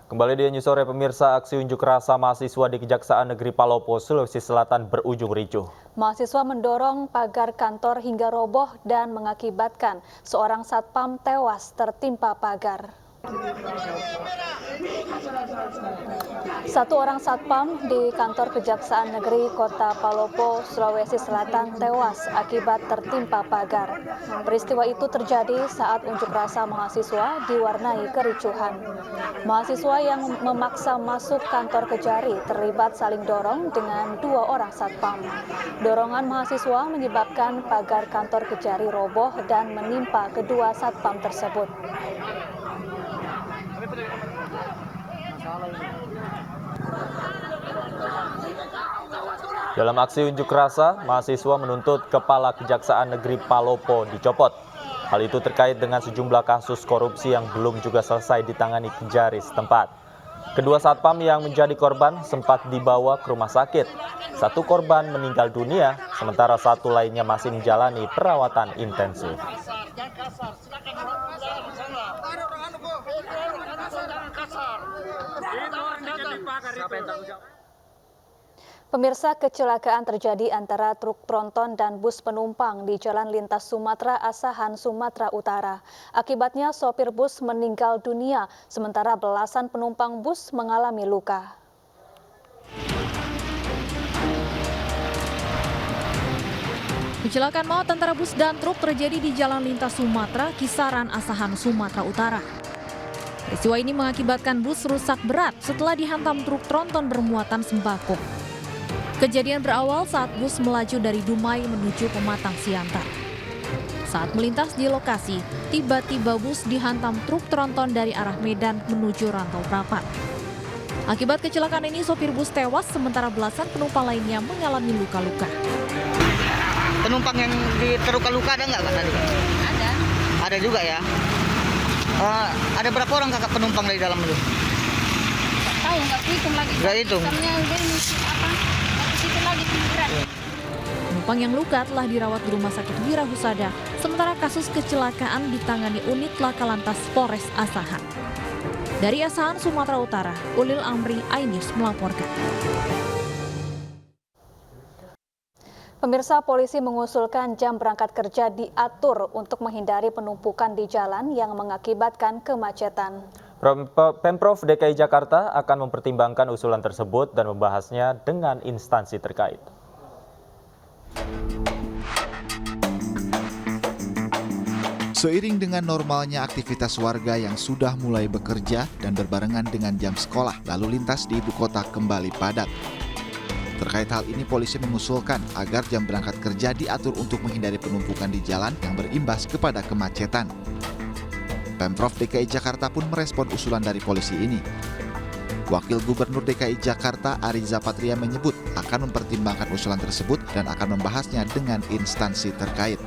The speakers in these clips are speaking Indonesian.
Kembali di News Sore pemirsa, aksi unjuk rasa mahasiswa di Kejaksaan Negeri Palopo, Sulawesi Selatan berujung ricuh. Mahasiswa mendorong pagar kantor hingga roboh dan mengakibatkan seorang satpam tewas tertimpa pagar. Satu orang satpam di kantor Kejaksaan Negeri Kota Palopo, Sulawesi Selatan tewas akibat tertimpa pagar. Peristiwa itu terjadi saat unjuk rasa mahasiswa diwarnai kericuhan. Mahasiswa yang memaksa masuk kantor Kejari terlibat saling dorong dengan dua orang satpam. Dorongan mahasiswa menyebabkan pagar kantor Kejari roboh dan menimpa kedua satpam tersebut. Dalam aksi unjuk rasa, mahasiswa menuntut Kepala Kejaksaan Negeri Palopo dicopot. Hal itu terkait dengan sejumlah kasus korupsi yang belum juga selesai ditangani Kejari setempat. Kedua satpam yang menjadi korban sempat dibawa ke rumah sakit. Satu korban meninggal dunia, sementara satu lainnya masih menjalani perawatan intensif. Pemirsa, kecelakaan terjadi antara truk tronton dan bus penumpang di Jalan Lintas Sumatera Asahan, Sumatera Utara. Akibatnya sopir bus meninggal dunia, sementara belasan penumpang bus mengalami luka. Kecelakaan maut antara bus dan truk terjadi di Jalan Lintas Sumatera, Kisaran Asahan, Sumatera Utara. Peristiwa ini mengakibatkan bus rusak berat setelah dihantam truk tronton bermuatan sembako. Kejadian berawal saat bus melaju dari Dumai menuju Pematang Siantar. Saat melintas di lokasi, tiba-tiba bus dihantam truk tronton dari arah Medan menuju Rantau Prapat. Akibat kecelakaan ini, sopir bus tewas sementara belasan penumpang lainnya mengalami luka-luka. Penumpang yang terluka-luka ada nggak Kak tadi? Ada. Ada juga ya? Ada berapa orang kakak penumpang dari dalam itu? Tahu nggak hitung lagi. Nggak hitung. Penumpang yang luka telah dirawat di Rumah Sakit Wira Husada, sementara kasus kecelakaan ditangani unit Laka Lantas Polres Asahan. Dari Asahan, Sumatera Utara, Ulil Amri, iNews melaporkan. Pemirsa, polisi mengusulkan jam berangkat kerja diatur untuk menghindari penumpukan di jalan yang mengakibatkan kemacetan. Pemprov DKI Jakarta akan mempertimbangkan usulan tersebut dan membahasnya dengan instansi terkait. Seiring dengan normalnya aktivitas warga yang sudah mulai bekerja dan berbarengan dengan jam sekolah, lalu lintas di ibu kota kembali padat. Terkait hal ini, polisi mengusulkan agar jam berangkat kerja diatur untuk menghindari penumpukan di jalan yang berimbas kepada kemacetan. Pemprov DKI Jakarta pun merespon usulan dari polisi ini. Wakil Gubernur DKI Jakarta Ariza Patria menyebut akan mempertimbangkan usulan tersebut dan akan membahasnya dengan instansi terkait.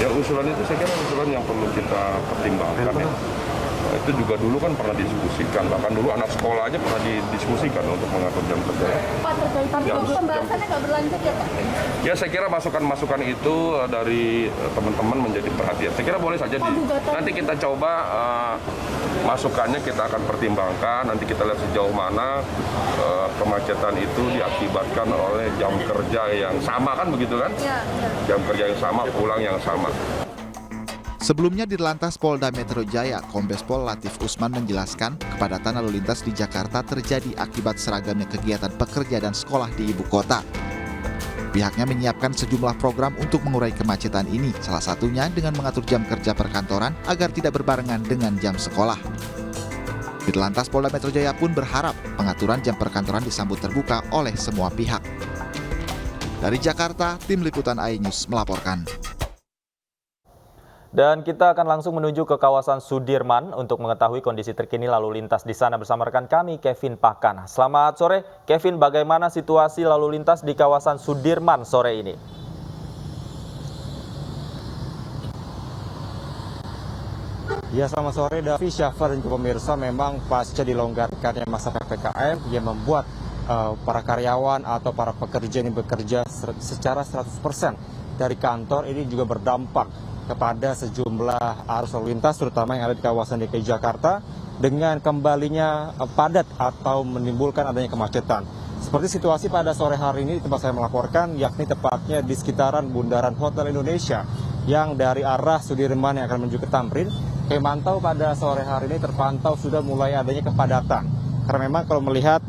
Ya, usulan itu saya kira usulan yang perlu kita pertimbangkan ya. Itu juga dulu kan pernah didiskusikan, bahkan dulu anak sekolah aja pernah didiskusikan untuk mengatur jam kerja. Pak, terkait pembahasannya nggak berlanjut ya Pak? Ya, saya kira masukan-masukan itu dari teman-teman menjadi perhatian. Saya kira boleh saja nanti kita coba masukannya kita akan pertimbangkan, nanti kita lihat sejauh mana kemacetan itu diakibatkan oleh jam kerja yang sama, kan begitu kan? Ya. Jam kerja yang sama, pulang yang sama. Sebelumnya di Lantas Polda Metro Jaya, Kombes Pol Latif Usman menjelaskan kepadatan lalu lintas di Jakarta terjadi akibat seragamnya kegiatan pekerja dan sekolah di ibu kota. Pihaknya menyiapkan sejumlah program untuk mengurai kemacetan ini, salah satunya dengan mengatur jam kerja perkantoran agar tidak berbarengan dengan jam sekolah. Di Lantas Polda Metro Jaya pun berharap pengaturan jam perkantoran disambut terbuka oleh semua pihak. Dari Jakarta, Tim Liputan iNews melaporkan. Dan kita akan langsung menuju ke kawasan Sudirman untuk mengetahui kondisi terkini lalu lintas di sana bersama rekan kami Kevin Pakan. Selamat sore, Kevin. Bagaimana situasi lalu lintas di kawasan Sudirman sore ini? Ya, selamat sore Davi, Syafar dan juga pemirsa. Memang pasca dilonggarkannya masa PPKM yang membuat para karyawan atau para pekerja yang bekerja secara 100% dari kantor ini juga berdampak kepada sejumlah arus lalu lintas terutama yang ada di kawasan DKI Jakarta dengan kembalinya padat atau menimbulkan adanya kemacetan. Seperti situasi pada sore hari ini di tempat saya melaporkan, yakni tepatnya di sekitaran Bundaran Hotel Indonesia yang dari arah Sudirman yang akan menuju ke Tamrin. Kami mantau pada sore hari ini terpantau sudah mulai adanya kepadatan. Karena memang kalau melihat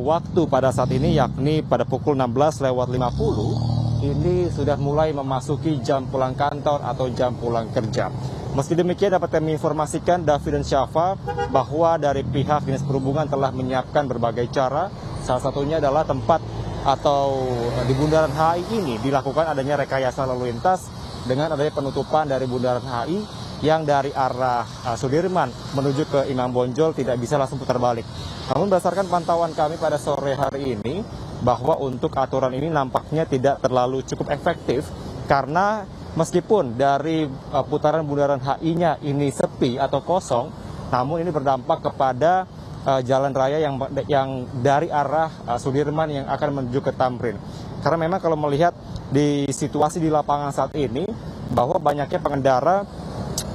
waktu pada saat ini, yakni pada pukul 16:50, ini sudah mulai memasuki jam pulang kantor atau jam pulang kerja. Meski demikian dapat kami informasikan, Davi dan Syafa, bahwa dari pihak Dinas Perhubungan telah menyiapkan berbagai cara. Salah satunya adalah tempat atau di Bundaran HI ini dilakukan adanya rekayasa lalu lintas dengan adanya penutupan dari Bundaran HI yang dari arah Sudirman menuju ke Imam Bonjol tidak bisa langsung putar balik. Namun berdasarkan pantauan kami pada sore hari ini, bahwa untuk aturan ini nampaknya tidak terlalu cukup efektif karena meskipun dari putaran Bundaran HI-nya ini sepi atau kosong, namun ini berdampak kepada jalan raya yang dari arah Sudirman yang akan menuju ke Tamrin. Karena memang kalau melihat di situasi di lapangan saat ini, bahwa banyaknya pengendara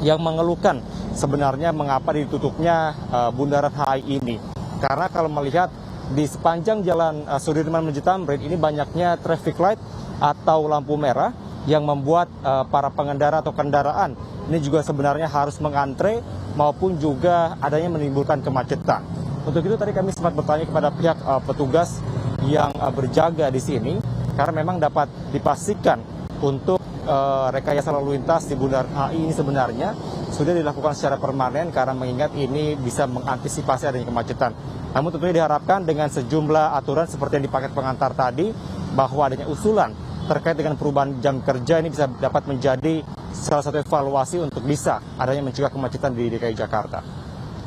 yang mengeluhkan sebenarnya mengapa ditutupnya Bundaran HI ini. Karena kalau melihat di sepanjang jalan Sudirman menuju Tamrin ini banyaknya traffic light atau lampu merah yang membuat para pengendara atau kendaraan ini juga sebenarnya harus mengantre maupun juga adanya menimbulkan kemacetan. Untuk itu tadi kami sempat bertanya kepada pihak petugas yang berjaga di sini karena memang dapat dipastikan untuk rekayasa lalu lintas di Bundaran HI ini sebenarnya sudah dilakukan secara permanen karena mengingat ini bisa mengantisipasi adanya kemacetan. Namun tentunya diharapkan dengan sejumlah aturan seperti yang di paket pengantar tadi, bahwa adanya usulan terkait dengan perubahan jam kerja ini bisa dapat menjadi salah satu evaluasi untuk bisa adanya mencegah kemacetan di DKI Jakarta.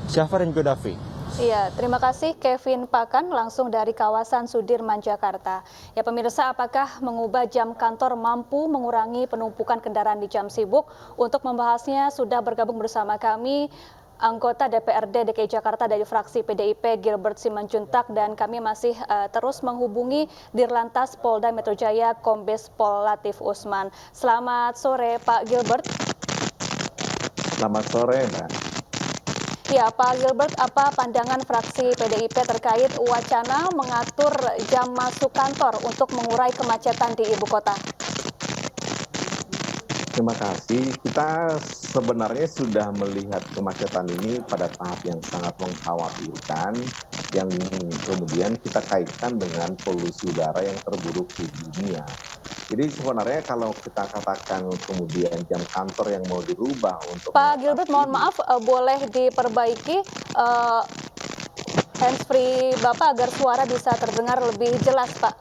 Syafar dan Godafi. Iya, terima kasih Kevin Pakan langsung dari kawasan Sudirman, Jakarta. Ya pemirsa, apakah mengubah jam kantor mampu mengurangi penumpukan kendaraan di jam sibuk? Untuk membahasnya sudah bergabung bersama kami anggota DPRD DKI Jakarta dari fraksi PDIP Gilbert Simanjuntak, dan kami masih terus menghubungi Dirlantas Polda Metro Jaya Kombes Pol Latif Usman. Selamat sore Pak Gilbert. Selamat sore Mbak. Ya, Pak Gilbert, apa pandangan fraksi PDIP terkait wacana mengatur jam masuk kantor untuk mengurai kemacetan di ibu kota? Terima kasih. Kita sebenarnya sudah melihat kemacetan ini pada tahap yang sangat mengkhawatirkan, yang kemudian kita kaitkan dengan polusi udara yang terburuk di dunia. Jadi sebenarnya kalau kita katakan kemudian jam kantor yang mau dirubah untuk... Pak Gilbert, mohon maaf, boleh diperbaiki handsfree Bapak agar suara bisa terdengar lebih jelas, Pak.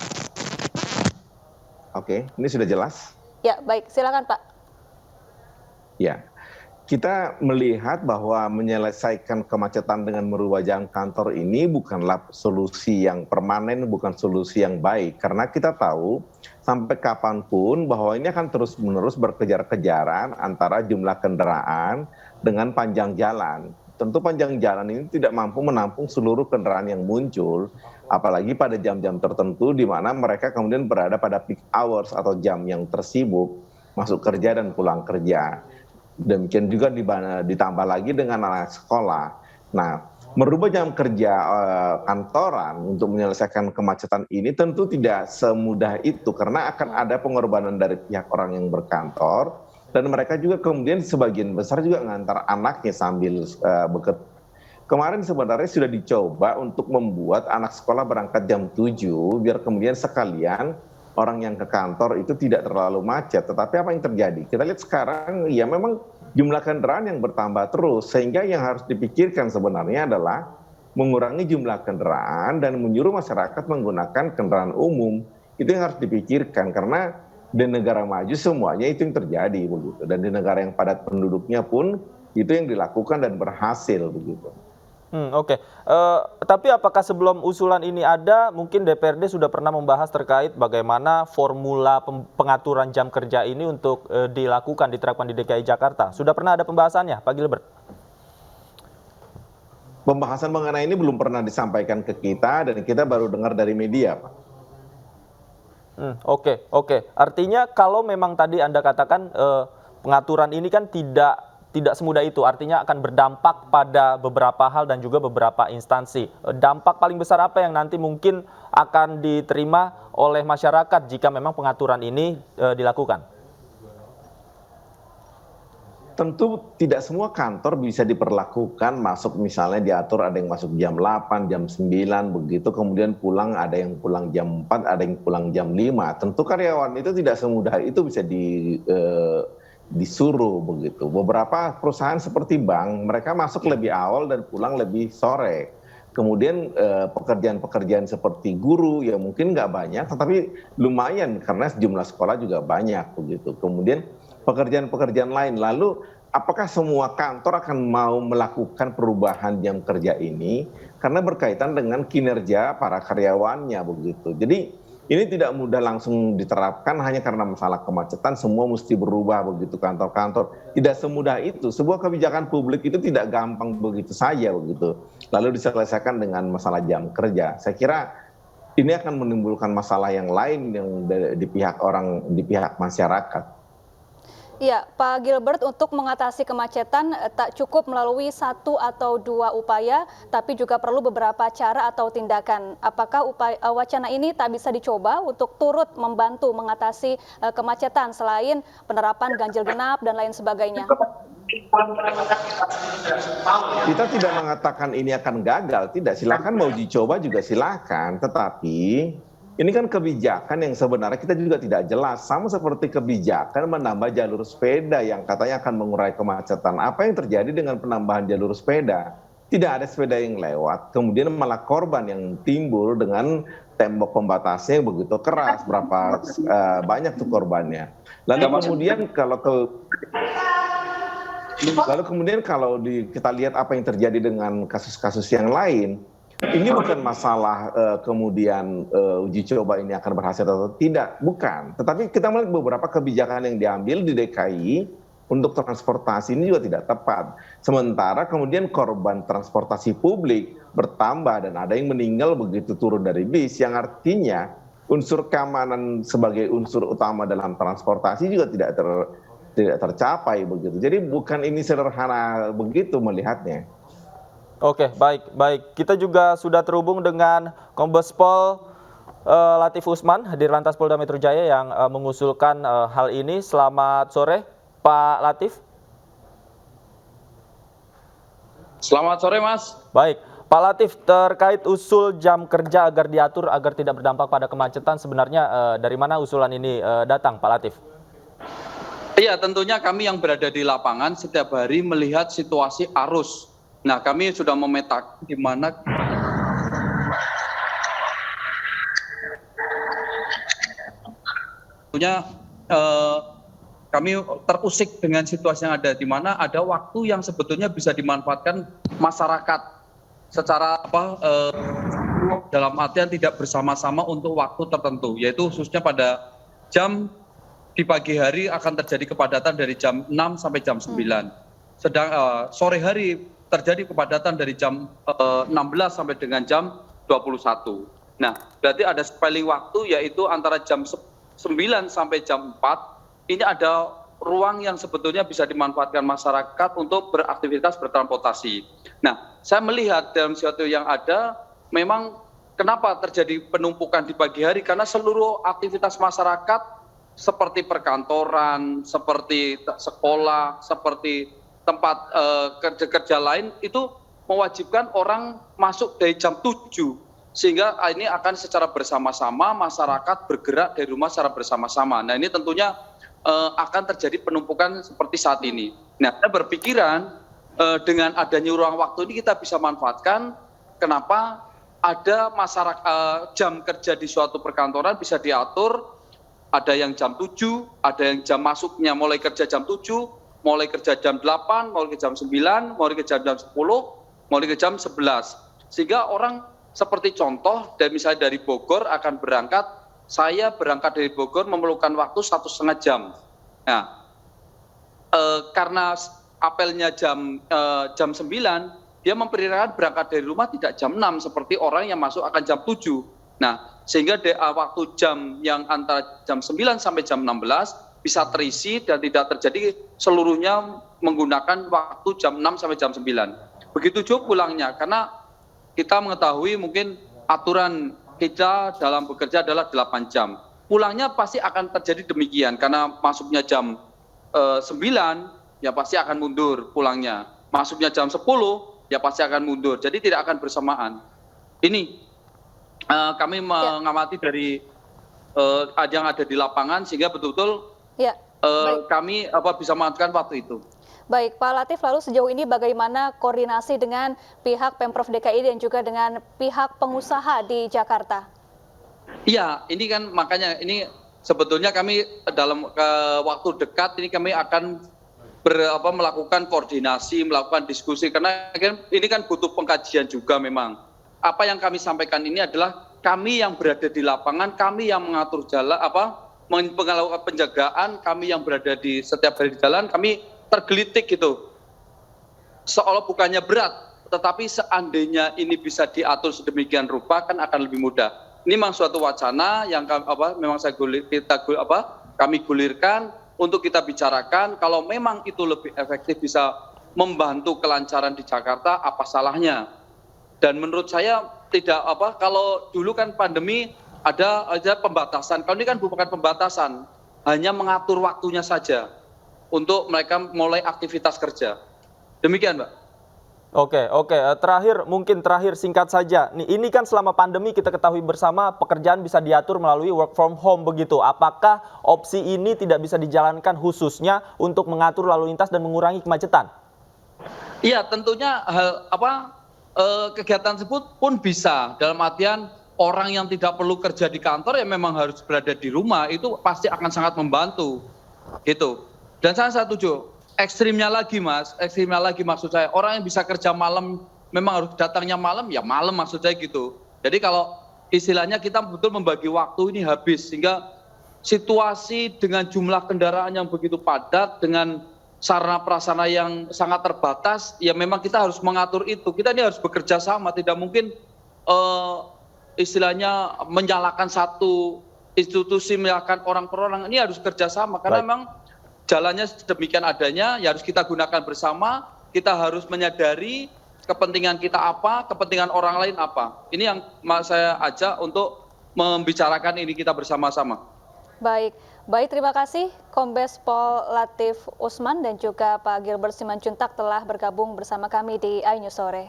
Oke, ini sudah jelas? Ya, baik. Silakan, Pak. Ya, kita melihat bahwa menyelesaikan kemacetan dengan merubah jam kantor ini bukanlah solusi yang permanen, bukan solusi yang baik. Karena kita tahu sampai kapanpun bahwa ini akan terus-menerus berkejar-kejaran antara jumlah kendaraan dengan panjang jalan. Tentu panjang jalan ini tidak mampu menampung seluruh kendaraan yang muncul, apalagi pada jam-jam tertentu di mana mereka kemudian berada pada peak hours atau jam yang tersibuk, masuk kerja dan pulang kerja. Demikian juga ditambah lagi dengan anak sekolah. Nah, merubah jam kerja kantoran untuk menyelesaikan kemacetan ini tentu tidak semudah itu karena akan ada pengorbanan dari pihak orang yang berkantor dan mereka juga kemudian sebagian besar juga ngantar anaknya sambil bekerja. Kemarin sebenarnya sudah dicoba untuk membuat anak sekolah berangkat jam 7 biar kemudian sekalian orang yang ke kantor itu tidak terlalu macet. Tetapi apa yang terjadi? Kita lihat sekarang ya memang jumlah kendaraan yang bertambah terus, sehingga yang harus dipikirkan sebenarnya adalah mengurangi jumlah kendaraan dan menyuruh masyarakat menggunakan kendaraan umum. Itu yang harus dipikirkan, karena di negara maju semuanya itu yang terjadi begitu, dan di negara yang padat penduduknya pun itu yang dilakukan dan berhasil begitu. Oke. Tapi apakah sebelum usulan ini ada, mungkin DPRD sudah pernah membahas terkait bagaimana formula pengaturan jam kerja ini untuk dilakukan, diterapkan di DKI Jakarta? Sudah pernah ada pembahasannya, Pak Gilbert? Pembahasan mengenai ini belum pernah disampaikan ke kita dan kita baru dengar dari media, Pak. Oke. Artinya kalau memang tadi Anda katakan pengaturan ini kan tidak tidak semudah itu? Artinya akan berdampak pada beberapa hal dan juga beberapa instansi. Dampak paling besar apa yang nanti mungkin akan diterima oleh masyarakat jika memang pengaturan ini dilakukan? Tentu tidak semua kantor bisa diperlakukan masuk, misalnya diatur ada yang masuk jam 8, jam 9 begitu, kemudian pulang, ada yang pulang jam 4, ada yang pulang jam 5. Tentu karyawan itu tidak semudah itu bisa disuruh begitu. Beberapa perusahaan seperti bank, mereka masuk lebih awal dan pulang lebih sore. Kemudian pekerjaan-pekerjaan seperti guru ya mungkin nggak banyak, tetapi lumayan karena jumlah sekolah juga banyak begitu. Kemudian pekerjaan-pekerjaan lain. Lalu apakah semua kantor akan mau melakukan perubahan jam kerja ini? Karena berkaitan dengan kinerja para karyawannya begitu. Jadi ini tidak mudah langsung diterapkan hanya karena masalah kemacetan, semua mesti berubah begitu kantor-kantor. Tidak semudah itu. Sebuah kebijakan publik itu tidak gampang begitu saja begitu. Lalu diselesaikan dengan masalah jam kerja. Saya kira ini akan menimbulkan masalah yang lain yang di pihak masyarakat. Ya, Pak Gilbert, untuk mengatasi kemacetan tak cukup melalui 1 atau 2 upaya, tapi juga perlu beberapa cara atau tindakan. Apakah wacana ini tak bisa dicoba untuk turut membantu mengatasi kemacetan selain penerapan ganjil genap dan lain sebagainya? Kita tidak mengatakan ini akan gagal, tidak. Silakan mau dicoba juga silakan, tetapi ini kan kebijakan yang sebenarnya kita juga tidak jelas. Sama seperti kebijakan menambah jalur sepeda yang katanya akan mengurai kemacetan. Apa yang terjadi dengan penambahan jalur sepeda? Tidak ada sepeda yang lewat. Kemudian malah korban yang timbul dengan tembok pembatasnya yang begitu keras. Berapa banyak tuh korbannya. Lalu kemudian kalau kita lihat apa yang terjadi dengan kasus-kasus yang lain, ini bukan masalah kemudian uji coba ini akan berhasil atau tidak, bukan. Tetapi kita melihat beberapa kebijakan yang diambil di DKI untuk transportasi ini juga tidak tepat. Sementara kemudian korban transportasi publik bertambah dan ada yang meninggal begitu turun dari bis, yang artinya unsur keamanan sebagai unsur utama dalam transportasi juga tidak tercapai begitu. Jadi bukan ini sederhana begitu melihatnya. Oke, baik. Kita juga sudah terhubung dengan Kombes Pol Latif Usman, Dirlantas Polda Metro Jaya yang mengusulkan hal ini. Selamat sore, Pak Latif. Selamat sore, Mas. Baik, Pak Latif, terkait usul jam kerja agar diatur agar tidak berdampak pada kemacetan, sebenarnya dari mana usulan ini datang, Pak Latif? Iya, tentunya kami yang berada di lapangan setiap hari melihat situasi arus. Nah, kami sudah memetakan di mana tentunya kami terusik dengan situasi yang ada, di mana ada waktu yang sebetulnya bisa dimanfaatkan masyarakat secara dalam artian tidak bersama-sama untuk waktu tertentu, yaitu khususnya pada jam di pagi hari akan terjadi kepadatan dari jam 6 sampai jam 9. Sedang sore hari terjadi kepadatan dari jam 16 sampai dengan jam 21. Nah, berarti ada spelling waktu yaitu antara jam 9 sampai jam 4. Ini ada ruang yang sebetulnya bisa dimanfaatkan masyarakat untuk beraktivitas bertransportasi. Nah, saya melihat dalam situasi yang ada, memang kenapa terjadi penumpukan di pagi hari? Karena seluruh aktivitas masyarakat seperti perkantoran, seperti sekolah, seperti tempat kerja lain itu mewajibkan orang masuk dari jam 7, sehingga ini akan secara bersama-sama masyarakat bergerak dari rumah secara bersama-sama. Nah, ini tentunya akan terjadi penumpukan seperti saat ini. Nah, saya berpikiran dengan adanya ruang waktu ini kita bisa manfaatkan. Kenapa ada masyarakat jam kerja di suatu perkantoran bisa diatur, ada yang jam 7, ada yang jam masuknya mulai kerja jam 7, mulai kerja jam 8, mulai ke jam 9, mulai ke jam 10, mulai ke jam 11. Sehingga orang seperti contoh, misalnya dari Bogor akan berangkat, saya berangkat dari Bogor memerlukan waktu 1,5 jam. Nah, karena apelnya jam 9, dia memperkirakan berangkat dari rumah tidak jam 6, seperti orang yang masuk akan jam 7. Nah, sehingga waktu jam yang antara jam 9 sampai jam 16, bisa terisi dan tidak terjadi seluruhnya menggunakan waktu jam 6 sampai jam 9. Begitu juga pulangnya, karena kita mengetahui mungkin aturan kita dalam bekerja adalah 8 jam. Pulangnya pasti akan terjadi demikian, karena masuknya jam 9, ya pasti akan mundur pulangnya. Masuknya jam 10, ya pasti akan mundur. Jadi tidak akan bersamaan. Ini kami mengamati dari yang ada di lapangan, sehingga betul-betul kami bisa mengaturkan waktu itu. Baik, Pak Latif, lalu sejauh ini bagaimana koordinasi dengan pihak Pemprov DKI dan juga dengan pihak pengusaha di Jakarta? Iya, ini kan makanya ini sebetulnya kami dalam waktu dekat ini kami akan melakukan koordinasi, melakukan diskusi, karena ini kan butuh pengkajian juga memang. Apa yang kami sampaikan ini adalah kami yang berada di lapangan, kami yang mengatur jalan, melakukan penjagaan, kami yang berada di setiap hari di jalan, kami tergelitik gitu. Seolah bukannya berat, tetapi seandainya ini bisa diatur sedemikian rupa kan akan lebih mudah. Ini memang suatu wacana yang memang kami gulirkan untuk kita bicarakan. Kalau memang itu lebih efektif bisa membantu kelancaran di Jakarta, apa salahnya? Dan menurut saya tidak kalau dulu kan pandemi ada pembatasan. Kalau ini kan bukan pembatasan, hanya mengatur waktunya saja untuk mereka mulai aktivitas kerja. Demikian, Mbak. Oke. Terakhir singkat saja. Ini kan selama pandemi kita ketahui bersama pekerjaan bisa diatur melalui work from home begitu. Apakah opsi ini tidak bisa dijalankan khususnya untuk mengatur lalu lintas dan mengurangi kemacetan? Iya, tentunya kegiatan tersebut pun bisa. Dalam artian orang yang tidak perlu kerja di kantor ya memang harus berada di rumah, itu pasti akan sangat membantu. Gitu. Dan saya setuju, ekstrimnya lagi maksud saya, orang yang bisa kerja malam, memang harus datangnya malam, ya malam maksud saya gitu. Jadi kalau istilahnya kita betul membagi waktu ini habis, sehingga situasi dengan jumlah kendaraan yang begitu padat, dengan sarana prasarana yang sangat terbatas, ya memang kita harus mengatur itu. Kita ini harus bekerja sama, tidak mungkin istilahnya menyalahkan satu institusi, menyalahkan orang per orang, ini harus kerjasama, karena memang jalannya sedemikian adanya, ya harus kita gunakan bersama, kita harus menyadari kepentingan kita apa, kepentingan orang lain apa. Ini yang saya ajak untuk membicarakan ini kita bersama-sama. Baik, terima kasih Kombes Pol Latif Usman dan juga Pak Gilbert Simanjuntak telah bergabung bersama kami di iNews Sore.